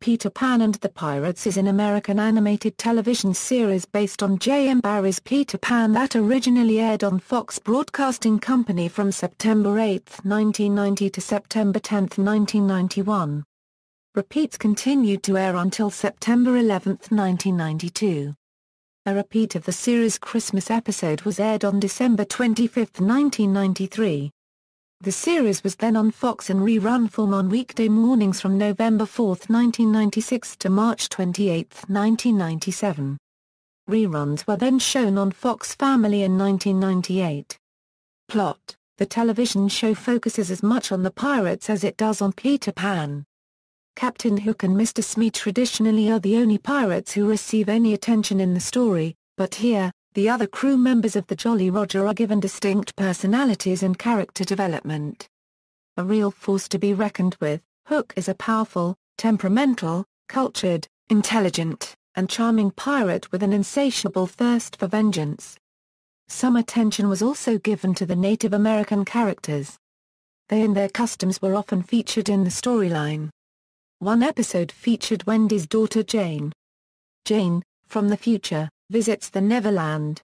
Peter Pan and the Pirates is an American animated television series based on J. M. Barrie's Peter Pan that originally aired on Fox Broadcasting Company from September 8, 1990 to September 10, 1991. Repeats continued to air until September 11, 1992. A repeat of the series' Christmas episode was aired on December 25, 1993. The series was then on Fox in rerun form on weekday mornings from November 4, 1996 to March 28, 1997. Reruns were then shown on Fox Family in 1998. Plot: the television show focuses as much on the pirates as it does on Peter Pan. Captain Hook and Mr. Smee traditionally are the only pirates who receive any attention in the story, but here, the other crew members of the Jolly Roger are given distinct personalities and character development. A real force to be reckoned with, Hook is a powerful, temperamental, cultured, intelligent, and charming pirate with an insatiable thirst for vengeance. Some attention was also given to the Native American characters. They and their customs were often featured in the storyline. One episode featured Wendy's daughter Jane. Jane, from the future, visits the Neverland.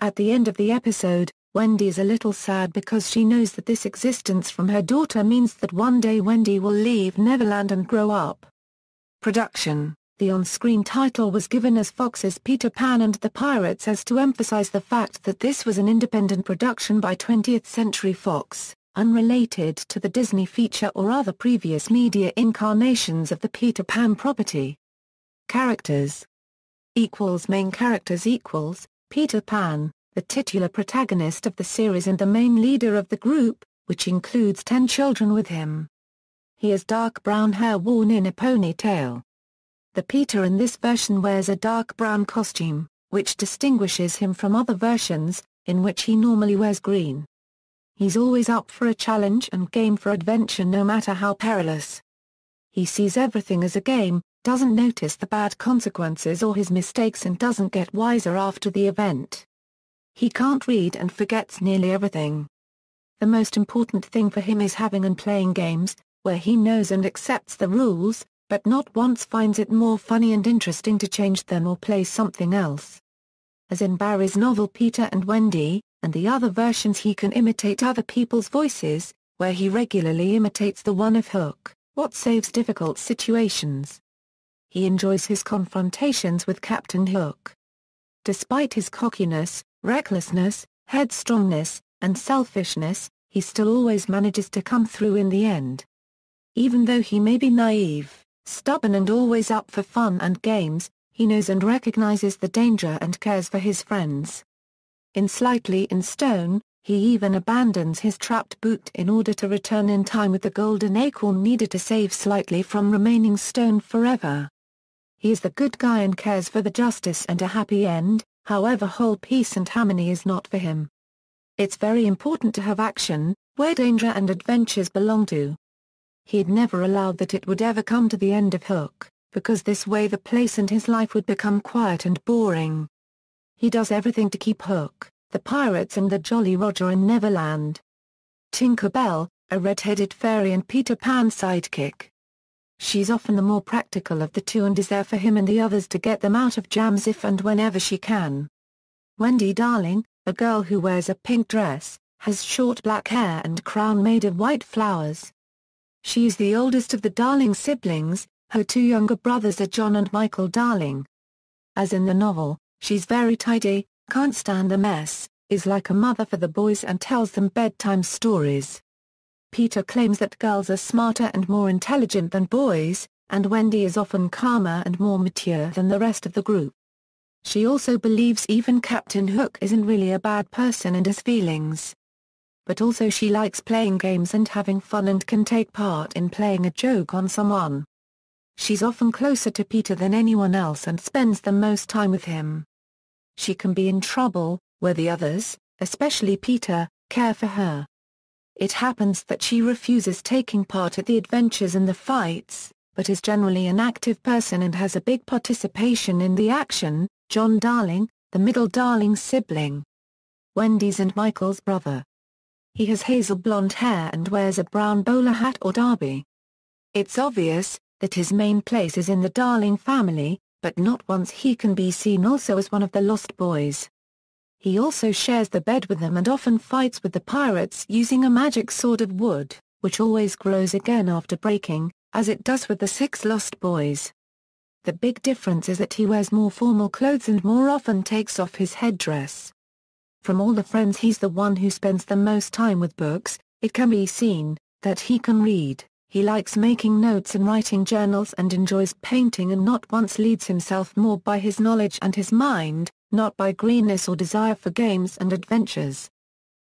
At the end of the episode, Wendy is a little sad because she knows that this existence from her daughter means that one day Wendy will leave Neverland and grow up. Production: the on-screen title was given as Fox's Peter Pan and the Pirates as to emphasize the fact that this was an independent production by 20th Century Fox, unrelated to the Disney feature or other previous media incarnations of the Peter Pan property. Characters. Main characters Peter Pan, the titular protagonist of the series and the main leader of the group, which includes 10 children with him. He has dark brown hair worn in a ponytail. The Peter in this version wears a dark brown costume, which distinguishes him from other versions, in which he normally wears green. He's always up for a challenge and game for adventure no matter how perilous. He sees everything as a game, doesn't notice the bad consequences or his mistakes and doesn't get wiser after the event. He can't read and forgets nearly everything. The most important thing for him is having and playing games, where he knows and accepts the rules, but not once finds it more funny and interesting to change them or play something else. As in Barrie's novel Peter and Wendy, and the other versions he can imitate other people's voices, where he regularly imitates the one of Hook, what saves difficult situations. He enjoys his confrontations with Captain Hook. Despite his cockiness, recklessness, headstrongness, and selfishness, he still always manages to come through in the end. Even though he may be naive, stubborn and always up for fun and games, he knows and recognizes the danger and cares for his friends. In Slightly in Stone, he even abandons his trapped boot in order to return in time with the golden acorn needed to save Slightly from remaining stoned forever. He is the good guy and cares for the justice and a happy end, however whole peace and harmony is not for him. It's very important to have action, where danger and adventures belong to. He'd never allowed that it would ever come to the end of Hook, because this way the place and his life would become quiet and boring. He does everything to keep Hook, the pirates and the Jolly Roger in Neverland. Tinker Bell, a red-headed fairy and Peter Pan's sidekick. She's often the more practical of the two and is there for him and the others to get them out of jams if and whenever she can. Wendy Darling, a girl who wears a pink dress, has short black hair and crown made of white flowers. She is the oldest of the Darling siblings, her two younger brothers are John and Michael Darling. As in the novel, she's very tidy, can't stand a mess, is like a mother for the boys and tells them bedtime stories. Peter claims that girls are smarter and more intelligent than boys, and Wendy is often calmer and more mature than the rest of the group. She also believes even Captain Hook isn't really a bad person and has feelings. But also she likes playing games and having fun and can take part in playing a joke on someone. She's often closer to Peter than anyone else and spends the most time with him. She can be in trouble, where the others, especially Peter, care for her. It happens that she refuses taking part at the adventures and the fights, but is generally an active person and has a big participation in the action. John Darling, the middle Darling sibling. Wendy's and Michael's brother. He has hazel blonde hair and wears a brown bowler hat or derby. It's obvious, that his main place is in the Darling family, but not once he can be seen also as one of the Lost Boys. He also shares the bed with them and often fights with the pirates using a magic sword of wood, which always grows again after breaking, as it does with the 6 Lost Boys. The big difference is that he wears more formal clothes and more often takes off his headdress. From all the friends, he's the one who spends the most time with books. It can be seen that he can read, he likes making notes and writing journals and enjoys painting, and not once leads himself more by his knowledge and his mind, not by greenness or desire for games and adventures.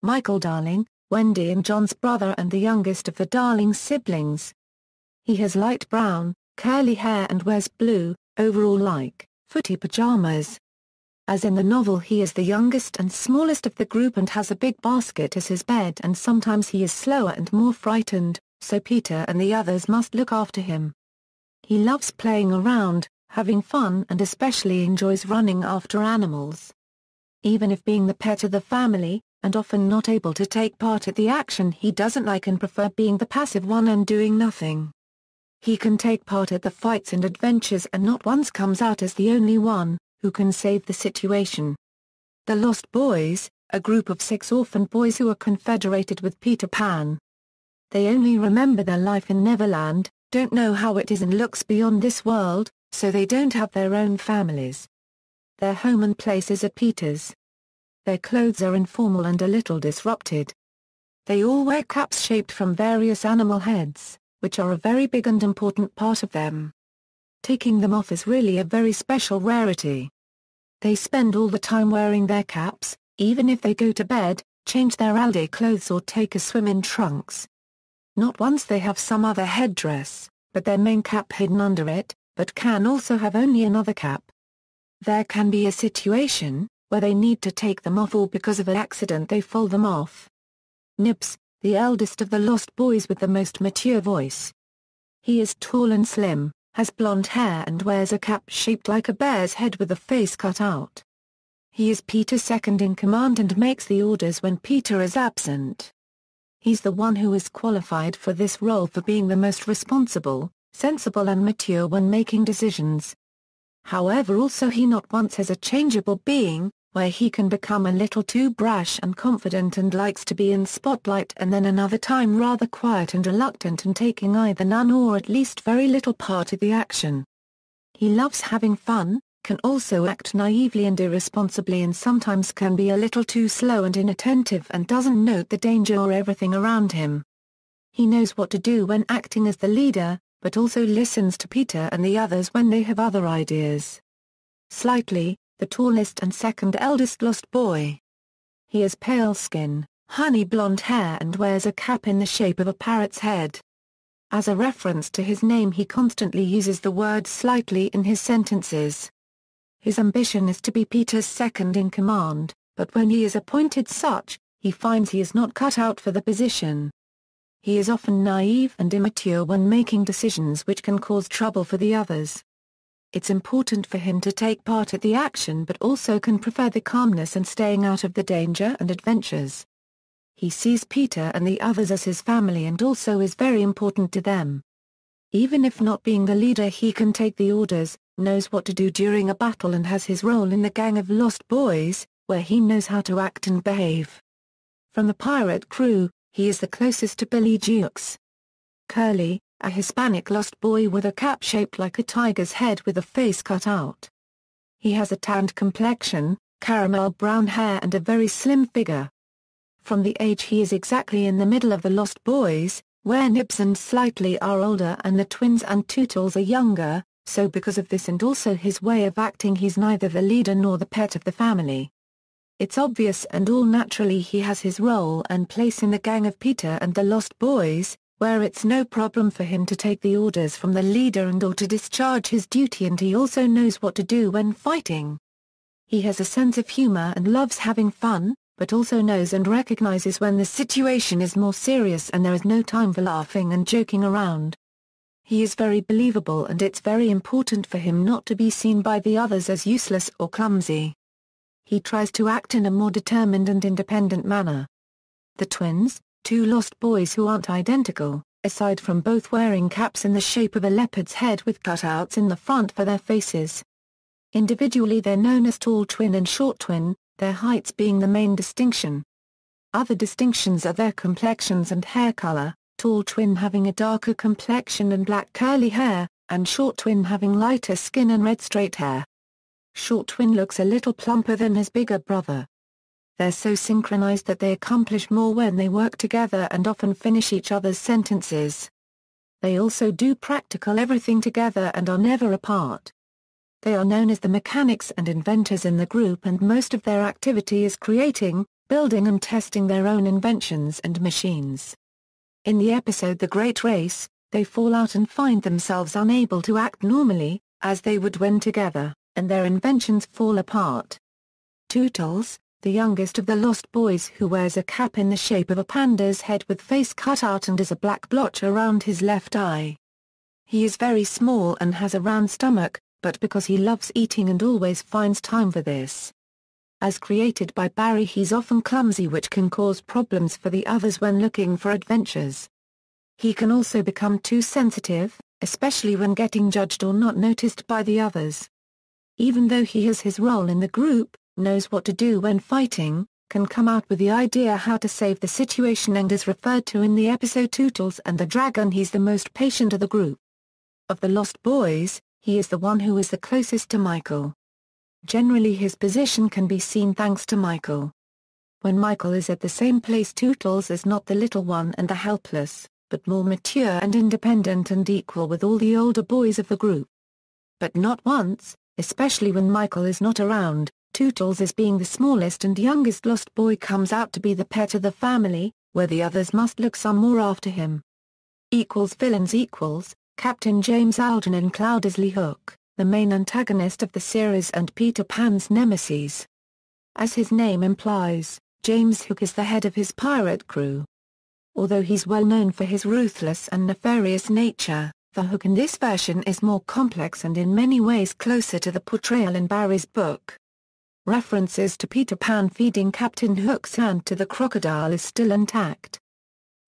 Michael Darling, Wendy and John's brother and the youngest of the Darling siblings. He has light brown, curly hair and wears blue, overall-like, footy pajamas. As in the novel, he is the youngest and smallest of the group and has a big basket as his bed, and sometimes he is slower and more frightened, so Peter and the others must look after him. He loves playing around, having fun, and especially enjoys running after animals. Even if being the pet of the family, and often not able to take part at the action he doesn't like and prefer being the passive one and doing nothing. He can take part at the fights and adventures and not once comes out as the only one who can save the situation. The Lost Boys, a group of 6 orphan boys who are confederated with Peter Pan. They only remember their life in Neverland, don't know how it is and looks beyond this world, so they don't have their own families. Their home and place is at Peter's. Their clothes are informal and a little disrupted. They all wear caps shaped from various animal heads, which are a very big and important part of them. Taking them off is really a very special rarity. They spend all the time wearing their caps, even if they go to bed, change their all-day clothes or take a swim in trunks. Not once they have some other headdress, but their main cap hidden under it, but can also have only another cap. There can be a situation where they need to take them off, or because of an accident they fold them off. Nibs, the eldest of the Lost Boys with the most mature voice. He is tall and slim, has blonde hair and wears a cap shaped like a bear's head with a face cut out. He is Peter's second in command and makes the orders when Peter is absent. He's the one who is qualified for this role for being the most responsible, sensible and mature when making decisions. However, also he not once has a changeable being, where he can become a little too brash and confident and likes to be in spotlight, and then another time rather quiet and reluctant and taking either none or at least very little part of the action. He loves having fun, can also act naively and irresponsibly, and sometimes can be a little too slow and inattentive and doesn't note the danger or everything around him. He knows what to do when acting as the leader, but also listens to Peter and the others when they have other ideas. Slightly, the tallest and second eldest Lost Boy. He has pale skin, honey blonde hair and wears a cap in the shape of a parrot's head. As a reference to his name, he constantly uses the word slightly in his sentences. His ambition is to be Peter's second in command, but when he is appointed such, he finds he is not cut out for the position. He is often naive and immature when making decisions which can cause trouble for the others. It's important for him to take part at the action, but also can prefer the calmness and staying out of the danger and adventures. He sees Peter and the others as his family and also is very important to them. Even if not being the leader, he can take the orders, knows what to do during a battle and has his role in the gang of Lost Boys, where he knows how to act and behave. From the pirate crew, he is the closest to Billy Jukes. Curly, a Hispanic Lost Boy with a cap shaped like a tiger's head with a face cut out. He has a tanned complexion, caramel brown hair and a very slim figure. From the age, he is exactly in the middle of the Lost Boys, where Nibs and Slightly are older and the twins and Tootles are younger, so because of this and also his way of acting, he's neither the leader nor the pet of the family. It's obvious and all naturally he has his role and place in the gang of Peter and the Lost Boys, where it's no problem for him to take the orders from the leader and or to discharge his duty, and he also knows what to do when fighting. He has a sense of humor and loves having fun, but also knows and recognizes when the situation is more serious and there is no time for laughing and joking around. He is very believable and it's very important for him not to be seen by the others as useless or clumsy. He tries to act in a more determined and independent manner. The twins, 2 Lost Boys who aren't identical, aside from both wearing caps in the shape of a leopard's head with cutouts in the front for their faces. Individually they're known as tall twin and short twin, their heights being the main distinction. Other distinctions are their complexions and hair color, tall twin having a darker complexion and black curly hair, and short twin having lighter skin and red straight hair. Short twin looks a little plumper than his bigger brother. They're so synchronized that they accomplish more when they work together and often finish each other's sentences. They also do practical everything together and are never apart. They are known as the mechanics and inventors in the group, and most of their activity is creating, building and testing their own inventions and machines. In the episode The Great Race, they fall out and find themselves unable to act normally, as they would when together, and their inventions fall apart. Tootles, the youngest of the Lost Boys, who wears a cap in the shape of a panda's head with face cut out and has a black blotch around his left eye. He is very small and has a round stomach, but because he loves eating and always finds time for this. As created by Barry, he's often clumsy, which can cause problems for the others when looking for adventures. He can also become too sensitive, especially when getting judged or not noticed by the others. Even though he has his role in the group, knows what to do when fighting, can come out with the idea how to save the situation, and is referred to in the episode Tootles and the Dragon, he's the most patient of the group. Of the Lost Boys, he is the one who is the closest to Michael. Generally his position can be seen thanks to Michael. When Michael is at the same place, Tootles is not the little one and the helpless, but more mature and independent and equal with all the older boys of the group. But not once, especially when Michael is not around, Tootles, as being the smallest and youngest Lost Boy, comes out to be the pet of the family, where the others must look some more after him. Villains: Captain James Algernon Cloudesley Hook, the main antagonist of the series and Peter Pan's nemesis. As his name implies, James Hook is the head of his pirate crew. Although he's well known for his ruthless and nefarious nature, the Hook in this version is more complex and in many ways closer to the portrayal in Barry's book. References to Peter Pan feeding Captain Hook's hand to the crocodile is still intact.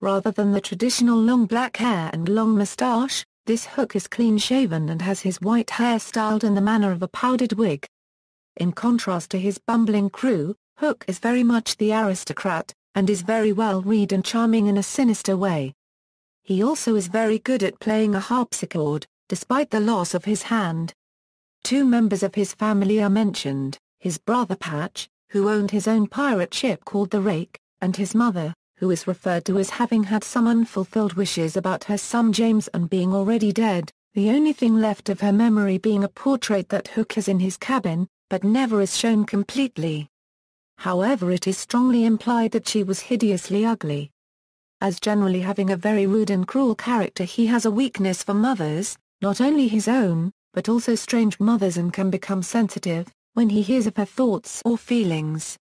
Rather than the traditional long black hair and long moustache, this Hook is clean-shaven and has his white hair styled in the manner of a powdered wig. In contrast to his bumbling crew, Hook is very much the aristocrat, and is very well read and charming in a sinister way. He also is very good at playing a harpsichord, despite the loss of his hand. Two members of his family are mentioned: his brother Patch, who owned his own pirate ship called the Rake, and his mother, who is referred to as having had some unfulfilled wishes about her son James and being already dead, the only thing left of her memory being a portrait that Hook has in his cabin, but never is shown completely. However, it is strongly implied that she was hideously ugly. As generally having a very rude and cruel character, he has a weakness for mothers, not only his own, but also strange mothers, and can become sensitive when he hears of her thoughts or feelings.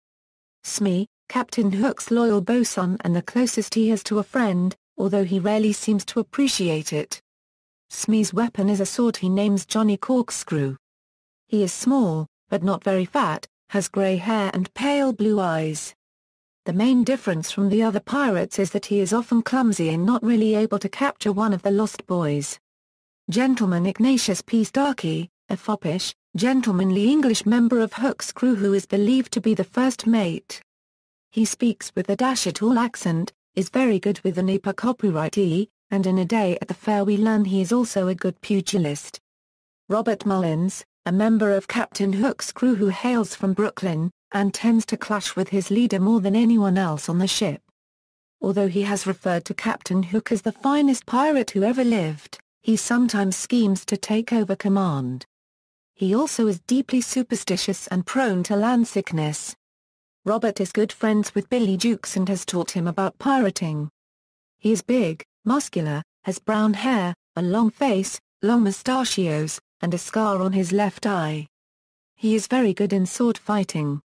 Smee, Captain Hook's loyal bosun and the closest he has to a friend, although he rarely seems to appreciate it. Smee's weapon is a sword he names Johnny Corkscrew. He is small, but not very fat, has grey hair and pale blue eyes. The main difference from the other pirates is that he is often clumsy and not really able to capture one of the Lost Boys. Gentleman Ignatius P. Starkey, a foppish, gentlemanly English member of Hook's crew who is believed to be the first mate. He speaks with a dash-it-all accent, is very good with an IPA copyright, and in A Day at the Fair we learn he is also a good pugilist. Robert Mullins, a member of Captain Hook's crew who hails from Brooklyn, and tends to clash with his leader more than anyone else on the ship. Although he has referred to Captain Hook as the finest pirate who ever lived, he sometimes schemes to take over command. He also is deeply superstitious and prone to land sickness. Robert is good friends with Billy Jukes and has taught him about pirating. He is big, muscular, has brown hair, a long face, long mustachios, and a scar on his left eye. He is very good in sword fighting.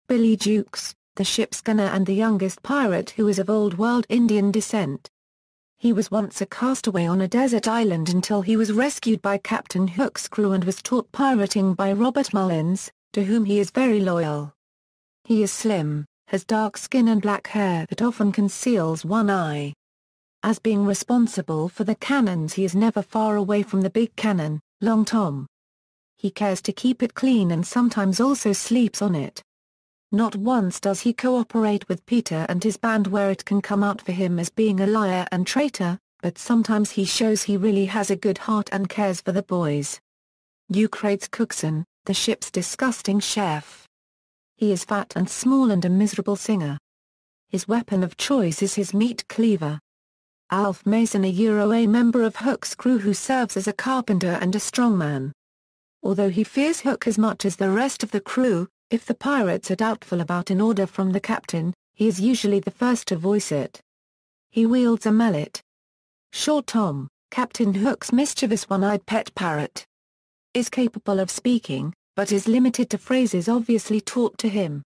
Billy Jukes, the ship's gunner and the youngest pirate who is of Old World Indian descent. He was once a castaway on a desert island until he was rescued by Captain Hook's crew and was taught pirating by Robert Mullins, to whom he is very loyal. He is slim, has dark skin and black hair that often conceals one eye. As being responsible for the cannons, he is never far away from the big cannon, Long Tom. He cares to keep it clean and sometimes also sleeps on it. Not once does he cooperate with Peter and his band where it can come out for him as being a liar and traitor, but sometimes he shows he really has a good heart and cares for the boys. Eucrates Cookson, the ship's disgusting chef. He is fat and small and a miserable singer. His weapon of choice is his meat cleaver. Alf Mason, a member of Hook's crew who serves as a carpenter and a strongman. Although he fears Hook as much as the rest of the crew, if the pirates are doubtful about an order from the captain, he is usually the first to voice it. He wields a mallet. Short Tom, Captain Hook's mischievous one-eyed pet parrot. Is capable of speaking, but is limited to phrases obviously taught to him.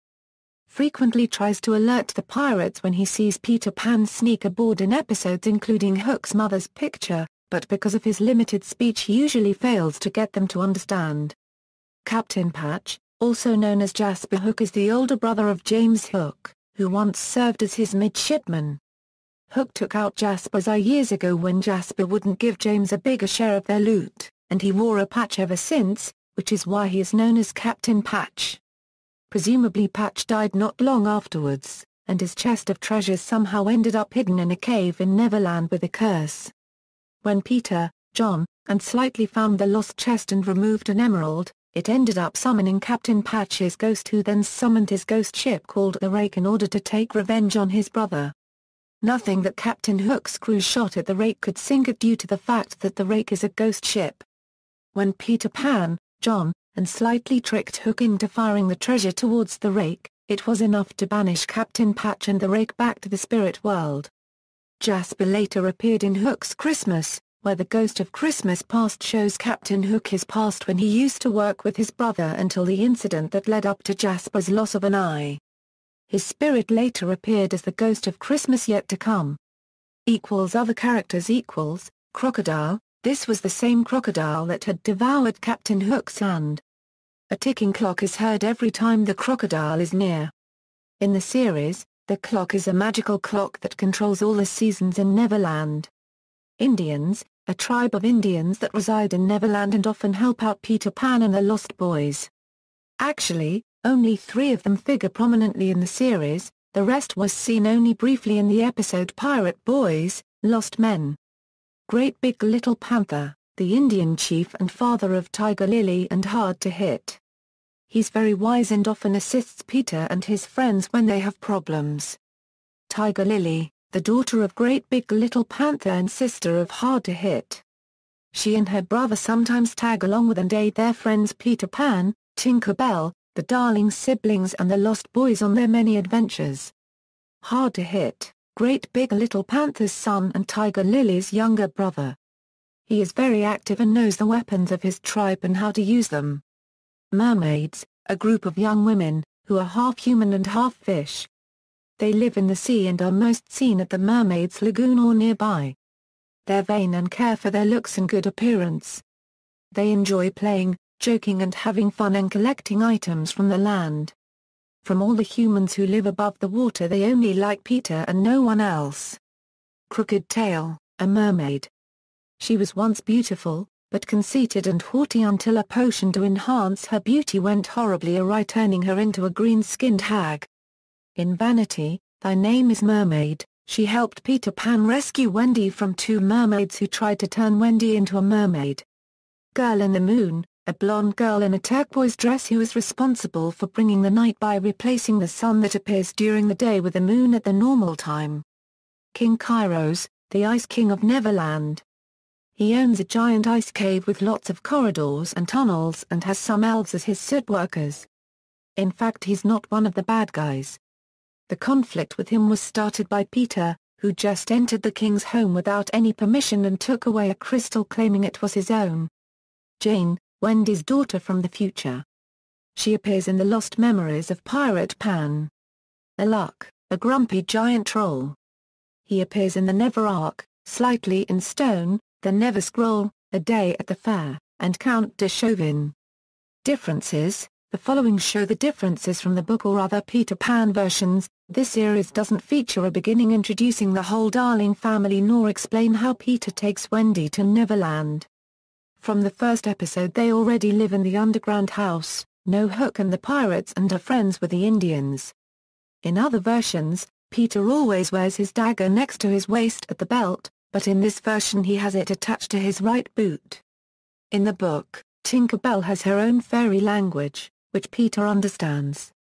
Frequently tries to alert the pirates when he sees Peter Pan sneak aboard in episodes including Hook's mother's picture, but because of his limited speech he usually fails to get them to understand. Captain Patch, also known as Jasper Hook, is the older brother of James Hook, who once served as his midshipman. Hook took out Jasper's eye years ago when Jasper wouldn't give James a bigger share of their loot, and he wore a patch ever since, which is why he is known as Captain Patch. Presumably Patch died not long afterwards, and his chest of treasures somehow ended up hidden in a cave in Neverland with a curse. When Peter, John, and Slightly found the lost chest and removed an emerald, it ended up summoning Captain Patch's ghost, who then summoned his ghost ship called the Rake in order to take revenge on his brother. Nothing that Captain Hook's crew shot at the Rake could sink it due to the fact that the Rake is a ghost ship. When Peter Pan, John, and Slightly tricked Hook into firing the treasure towards the Rake, it was enough to banish Captain Patch and the Rake back to the spirit world. Jasper later appeared in Hook's Christmas, where the Ghost of Christmas Past shows Captain Hook his past when he used to work with his brother until the incident that led up to Jasper's loss of an eye. His spirit later appeared as the Ghost of Christmas Yet to Come. Other characters Crocodile. This was the same crocodile that had devoured Captain Hook's hand. A ticking clock is heard every time the crocodile is near. In the series, the clock is a magical clock that controls all the seasons in Neverland. Indians, a tribe of Indians that reside in Neverland and often help out Peter Pan and the Lost Boys. Actually, only 3 of them figure prominently in the series, the rest was seen only briefly in the episode Pirate Boys, Lost Men. Great Big Little Panther, the Indian chief and father of Tiger Lily and Hard to Hit. He's very wise and often assists Peter and his friends when they have problems. Tiger Lily, the daughter of Great Big Little Panther and sister of Hard to Hit. She and her brother sometimes tag along with and aid their friends Peter Pan, Tinker Bell, the Darling siblings and the Lost Boys on their many adventures. Hard to Hit, Great Big Little Panther's son and Tiger Lily's younger brother. He is very active and knows the weapons of his tribe and how to use them. Mermaids, a group of young women, who are half human and half fish. They live in the sea and are most seen at the Mermaids' Lagoon or nearby. They're vain and care for their looks and good appearance. They enjoy playing, joking and having fun and collecting items from the land. From all the humans who live above the water they only like Peter and no one else. Crooked Tail, a mermaid. She was once beautiful, but conceited and haughty until a potion to enhance her beauty went horribly awry, turning her into a green-skinned hag. In Vanity, Thy Name is Mermaid, she helped Peter Pan rescue Wendy from 2 mermaids who tried to turn Wendy into a mermaid. Girl in the Moon, a blonde girl in a turquoise dress who is responsible for bringing the night by replacing the sun that appears during the day with the moon at the normal time. King Kairos, the Ice King of Neverland. He owns a giant ice cave with lots of corridors and tunnels and has some elves as his suit workers. In fact, he's not one of the bad guys. The conflict with him was started by Peter, who just entered the king's home without any permission and took away a crystal claiming it was his own. Jane, Wendy's daughter from the future. She appears in the Lost Memories of Pirate Pan. Luck, a grumpy giant troll. He appears in the Never Arc, Slightly in Stone, the Never Scroll, A Day at the Fair, and Count de Chauvin. Differences: The following show the differences from the book or other Peter Pan versions. This series doesn't feature a beginning introducing the whole Darling family nor explain how Peter takes Wendy to Neverland. From the first episode they already live in the underground house, know Hook and the pirates and are friends with the Indians. In other versions, Peter always wears his dagger next to his waist at the belt, but in this version he has it attached to his right boot. In the book, Tinker Bell has her own fairy language, which Peter understands.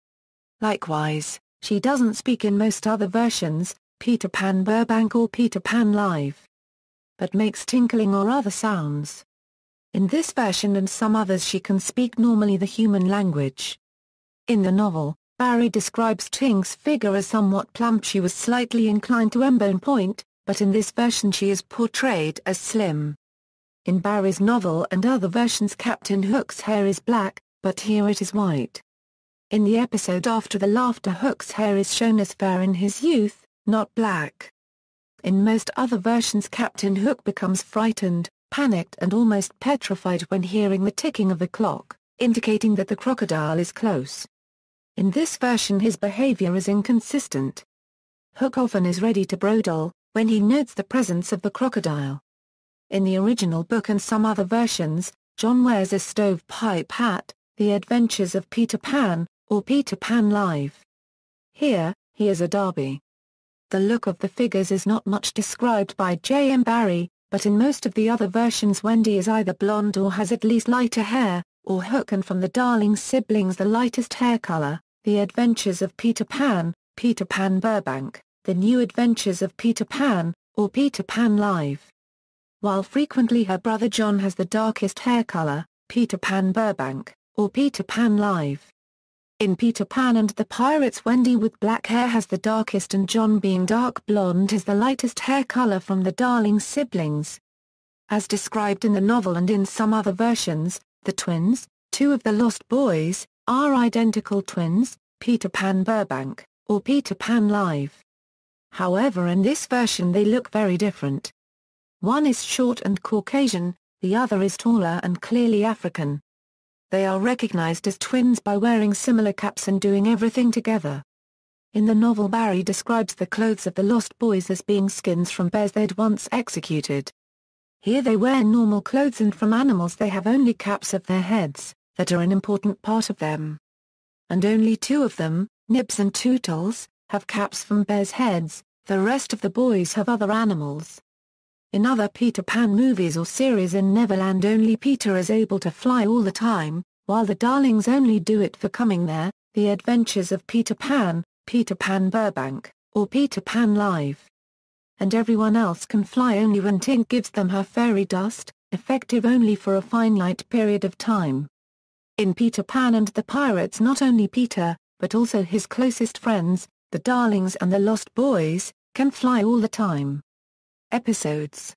Likewise, she doesn't speak in most other versions, Peter Pan Burbank or Peter Pan Live, but makes tinkling or other sounds. In this version and some others she can speak normally the human language. In the novel, Barry describes Tink's figure as somewhat plump. She was slightly inclined to embone point, but in this version she is portrayed as slim. In Barry's novel and other versions Captain Hook's hair is black, but here it is white. In the episode After the Laughter Hook's hair is shown as fair in his youth, not black. In most other versions Captain Hook becomes frightened, panicked and almost petrified when hearing the ticking of the clock, indicating that the crocodile is close. In this version his behavior is inconsistent. Hook often is ready to brodel when he notes the presence of the crocodile. In the original book and some other versions, John wears a stovepipe hat, The Adventures of Peter Pan, or Peter Pan Live. Here, he is a derby. The look of the figures is not much described by J.M. Barrie, but in most of the other versions Wendy is either blonde or has at least lighter hair, or Hook and from the Darling siblings the lightest hair color, The Adventures of Peter Pan Burbank, The New Adventures of Peter Pan, or Peter Pan Live. While frequently her brother John has the darkest hair color, Peter Pan Burbank, or Peter Pan Live. In Peter Pan and the Pirates Wendy with black hair has the darkest and John being dark blonde has the lightest hair color from the Darling siblings. As described in the novel and in some other versions, the twins, two of the Lost Boys, are identical twins, Peter Pan Burbank, or Peter Pan Live. However in this version they look very different. One is short and Caucasian, the other is taller and clearly African. They are recognized as twins by wearing similar caps and doing everything together. In the novel Barrie describes the clothes of the Lost Boys as being skins from bears they'd once executed. Here they wear normal clothes and from animals they have only caps of their heads, that are an important part of them. And only two of them, Nibs and Tootles, have caps from bears' heads, the rest of the boys have other animals. In other Peter Pan movies or series in Neverland only Peter is able to fly all the time, while the Darlings only do it for coming there, The Adventures of Peter Pan Burbank, or Peter Pan Live. And everyone else can fly only when Tink gives them her fairy dust, effective only for a finite period of time. In Peter Pan and the Pirates not only Peter, but also his closest friends, the Darlings and the Lost Boys, can fly all the time. Episodes.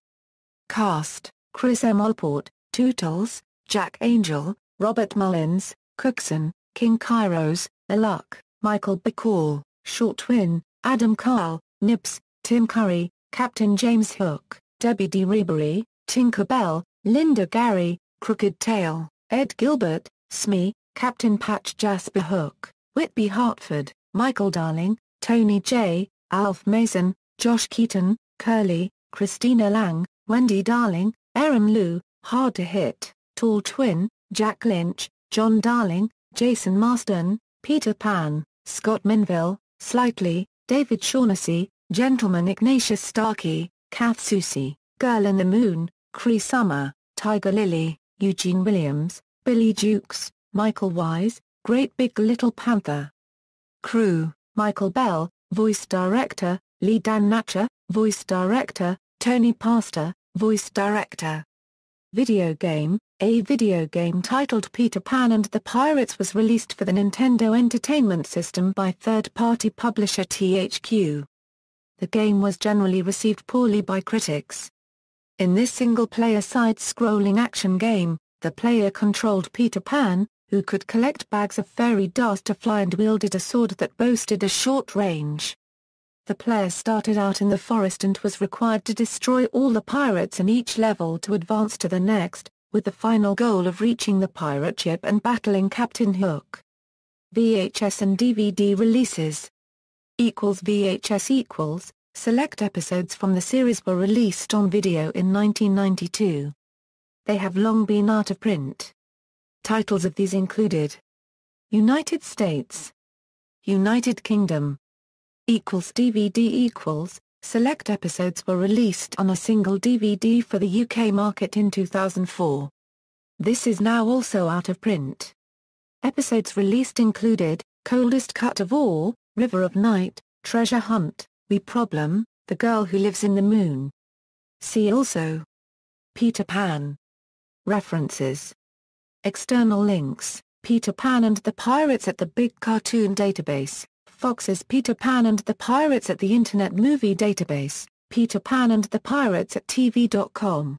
Cast: Chris M. Allport, Tootles, Jack Angel, Robert Mullins, Cookson, King Kairos, Luck, Michael Bacall, Short Twin, Adam Carl, Nibs, Tim Curry, Captain James Hook, Debbie D. Rebery, Tinker Bell, Linda Gary, Crooked Tail, Ed Gilbert, Smee, Captain Patch Jasper Hook, Whitby Hartford, Michael Darling, Tony J., Alf Mason, Josh Keaton, Curly, Christina Lang, Wendy Darling, Erin Liu, Hard to Hit, Tall Twin, Jack Lynch, John Darling, Jason Marston, Peter Pan, Scott Minville, Slightly, David Shaughnessy, Gentleman Ignatius Starkey, Kath Soucie, Girl in the Moon, Cree Summer, Tiger Lily, Eugene Williams, Billy Dukes, Michael Wise, Great Big Little Panther. Crew: Michael Bell, Voice Director, Lee Dan Natcher, Voice Director, Tony Pastor, Voice Director. Video game: A video game titled Peter Pan and the Pirates was released for the Nintendo Entertainment System by third-party publisher THQ. The game was generally received poorly by critics. In this single-player side-scrolling action game, the player controlled Peter Pan, who could collect bags of fairy dust to fly and wielded a sword that boasted a short range. The player started out in the forest and was required to destroy all the pirates in each level to advance to the next, with the final goal of reaching the pirate ship and battling Captain Hook. VHS and DVD releases. VHS select episodes from the series were released on video in 1992. They have long been out of print. Titles of these included United States, United Kingdom. DVD select episodes were released on a single DVD for the UK market in 2004. This is now also out of print. Episodes released included Coldest Cut of All, River of Night, Treasure Hunt, We Problem, The Girl Who Lives in the Moon. See also Peter Pan. References. External links: Peter Pan and the Pirates at the Big Cartoon Database, Fox's Peter Pan and the Pirates at the Internet Movie Database, Peter Pan and the Pirates at TV.com.